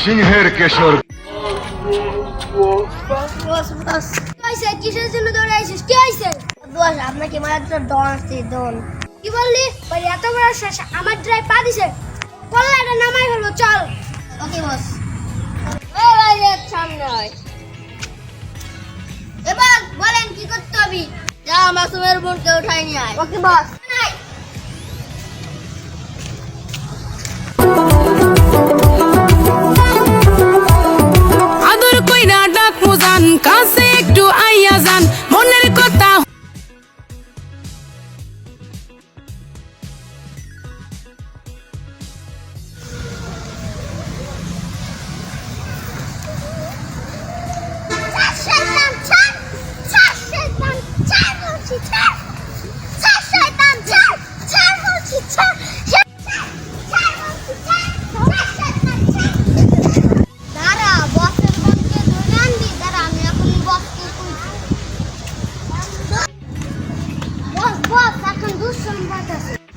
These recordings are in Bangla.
সিংহের কেশর। কিসের জন্য দৌড়ে আইছিস? কি হয়েছে? বস, আপনাকে মাত্র ডন আসছে, ডন। কি বললি? ওই এত বড় শ্বাস আমার ড্রাইভ পা দিছে, কল্লাটা নামাই হলো। চল। ওকে বস। সামনে হয়। এবার বলেন কি করতে হবে? যা মাসুমের বোনকে উঠাই নিয়ে আয়। ওকে বস। আদর কইরা ডাক মুজান, কাছে একটু আইয়া যান, মনের কথা।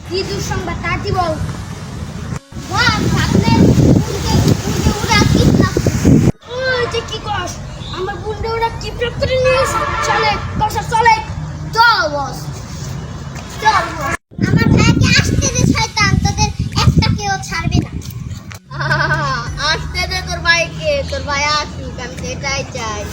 কি দুঃসংবাদ তাড়াতাড়ি বল। কি কস? আমার বুনটা ওরা কিডন্যাপ করে নিয়ে চলে চলে। চল বস, চল বস। আমার ভাইকে আসতে দে শয়তান, তোদের একটাকেও ছাড়বে না। আসতে দে তোর ভাইকে, তোর ভাই আসুক, আমি সেটাই চাই।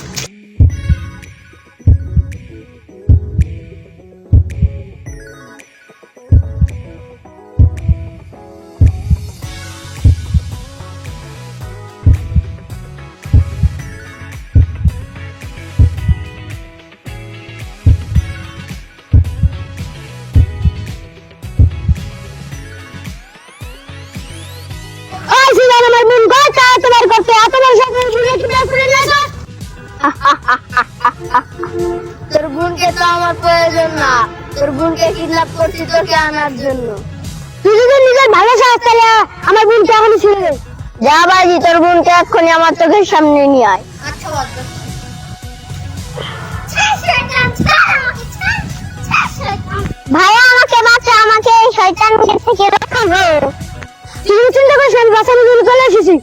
তোর বোনকে তো আমার প্রয়োজন না, তোর বোনকে কিডন্যাপ করছি তোকে আনার জন্য। তুই যদি নিজের ভালো চাস তাহলে আমার বোনকে এখনই ছেড়ে দে। যা বাজি, তোর বোনকে এক্ষুনি আমার চোখের সামনে নিয়ে আয়। আচ্ছা বস। ভাইয়া আমাকে বাঁচা, আমাকে এই শয়তান থেকে রক্ষা করো। তুই চিন্তা করিস, আমি বাঁচানোর জন্য চলে এসেছি।